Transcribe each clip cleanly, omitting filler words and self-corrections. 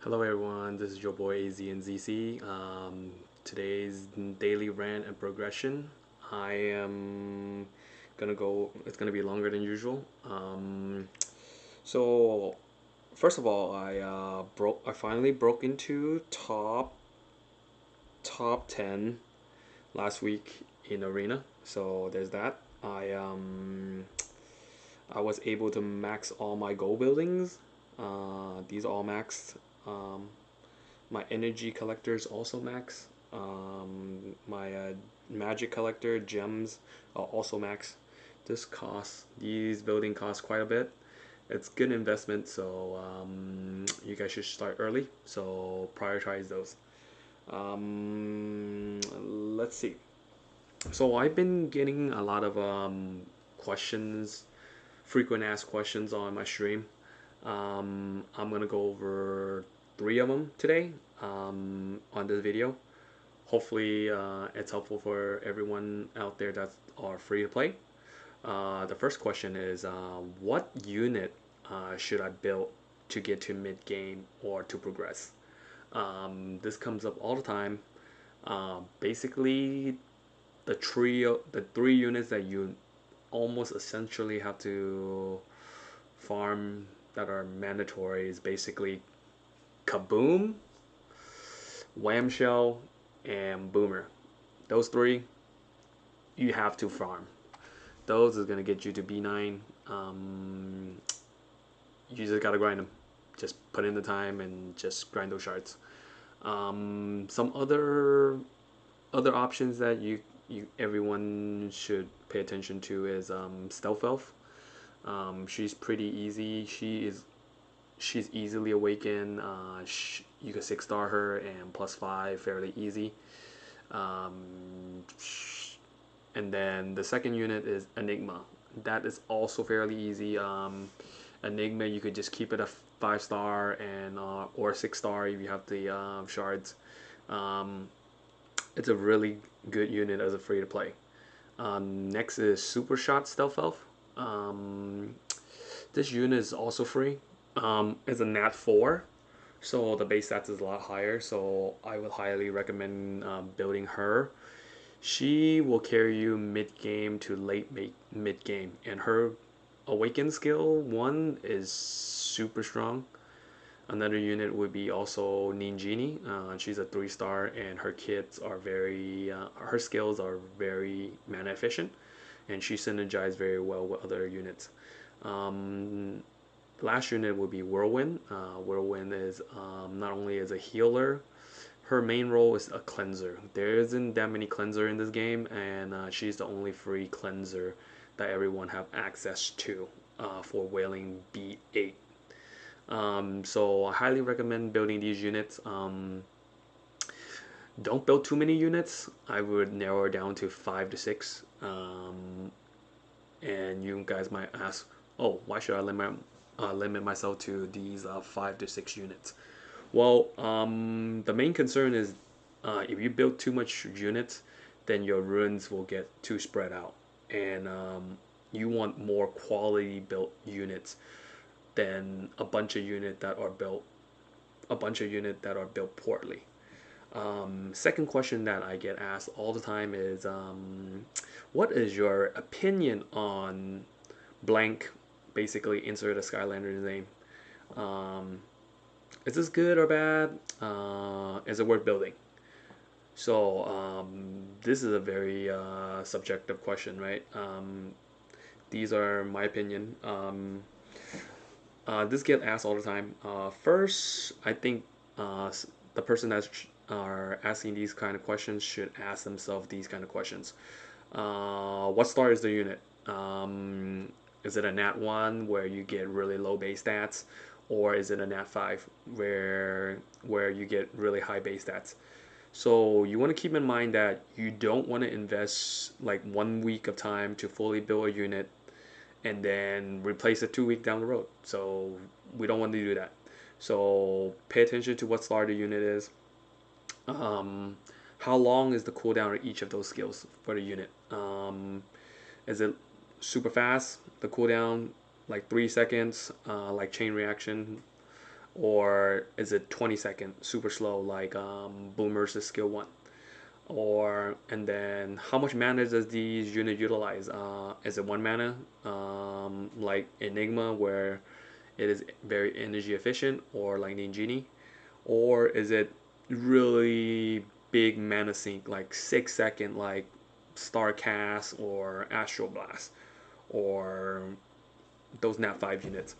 Hello everyone, this is your boy AZNZC. Today's daily rant and progression. I am gonna go. It's gonna be longer than usual. So first of all, I finally broke into top 10 last week in arena. So there's that. I was able to max all my gold buildings. These are all maxed. Um, my energy collector is also max. My magic collector gems are also max. These building costs quite a bit. It's good investment, so you guys should start early. So prioritize those. Let's see. So I've been getting a lot of questions, frequent asked questions on my stream. I'm gonna go over three of them today on this video. Hopefully, it's helpful for everyone out there that are free to play. The first question is, what unit should I build to get to mid game or to progress? This comes up all the time. Basically, the three units that you almost essentially have to farm that are mandatory is basically Kaboom, Whamshell, and Boomer. Those three you have to farm. Those is gonna get you to B9. You just gotta grind them. Just put in the time and just grind those shards. Some other options that you everyone should pay attention to is Stealth Elf. She's pretty easy. She's easily awakened. You can 6-star her and +5 fairly easy. And then the second unit is Enigma. That is also fairly easy. Enigma, you could just keep it a 5-star and or 6-star if you have the shards. It's a really good unit as a free to play. Next is Super Shot Stealth Elf. This unit is also free. It's a Nat 4, so the base stats is a lot higher. So I would highly recommend building her. She will carry you mid game to late mid game, and her Awaken skill 1 is super strong. Another unit would be also Ninjini. She's a 3-star, and her kits are her skills are very mana efficient, and she synergizes very well with other units. Last unit would be Whirlwind. Whirlwind is not only as a healer, her main role is a cleanser. There isn't that many cleanser in this game, and she's the only free cleanser that everyone have access to for Wailing B8. So I highly recommend building these units. Don't build too many units. I would narrow it down to 5 to 6. And you guys might ask, oh, why should I limit myself to these 5 to 6 units? Well, the main concern is if you build too much units, then your runes will get too spread out, and you want more quality built units than a bunch of units that are built poorly. Second question that I get asked all the time is, what is your opinion on blank? Basically, insert a Skylander's name. Is this good or bad? Is it worth building? So this is a very subjective question, right? These are my opinion. This gets asked all the time. First, I think the person that are asking these kind of questions should ask themselves these kind of questions. What star is the unit? Is it a Nat 1 where you get really low base stats, or is it a Nat 5 where you get really high base stats? So you want to keep in mind that you don't want to invest like 1 week of time to fully build a unit and then replace it 2 weeks down the road. So we don't want to do that. So pay attention to what star the unit is. How long is the cooldown of each of those skills for the unit? Is it super fast? The cooldown like 3 seconds, like chain reaction. Or is it 20-second, super slow, like Boomer's skill 1? Or, and then how much mana does these unit utilize? Is it 1 mana, like Enigma, where it is very energy efficient, or Lightning Genie? Or is it really big mana sink, like 6-second, like Starcast or Astral Blast, or those Nat 5 units?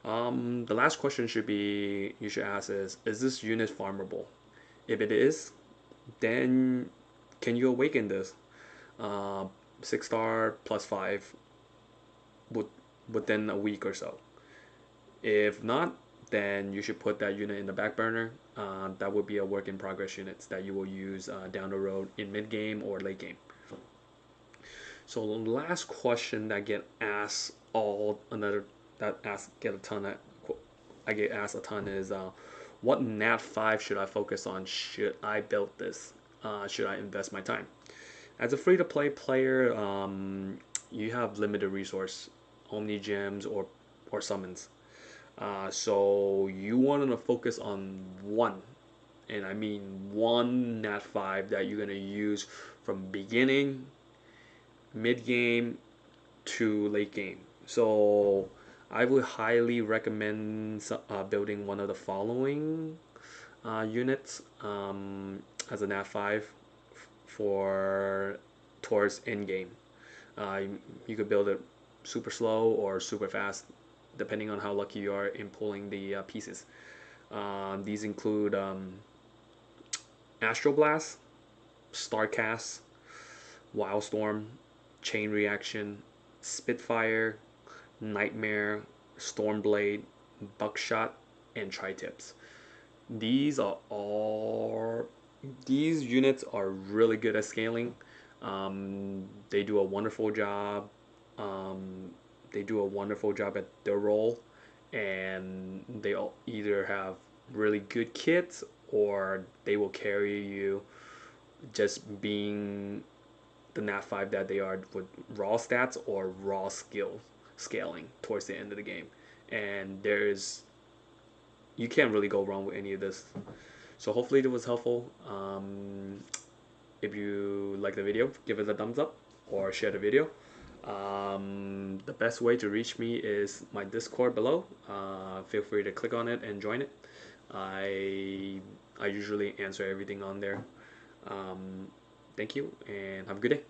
The last question should be you should ask is this unit farmable? If it is, then can you awaken this? 6 star plus 5 would within a week or so. If not, then you should put that unit in the back burner. That would be a work in progress unit that you will use down the road in mid game or late game. So the last question that get asked all another that ask get a ton of I get asked a ton is what Nat 5 should I focus on? Should I build this? Should I invest my time? As a free to play player, you have limited resource, Omni gems or summons. So you want to focus on one, and I mean one Nat 5 that you're gonna use from beginning, mid game to late game. So I would highly recommend building one of the following units as a Nat 5 for towards end game. You could build it super slow or super fast, depending on how lucky you are in pulling the pieces. These include Astral Blast, Starcast, Wildstorm, Chain Reaction, Spitfire, Nightmare, Stormblade, Buckshot, and Tri-Tips. These are all these units are really good at scaling. They do a wonderful job. They do a wonderful job at their role, and they all either have really good kits or they will carry you just being the Nat 5 that they are with raw stats or raw skill scaling towards the end of the game. And you can't really go wrong with any of this. So hopefully it was helpful. If you like the video, give it a thumbs up or share the video. The best way to reach me is my Discord below. Feel free to click on it and join it. I usually answer everything on there. Thank you and have a good day.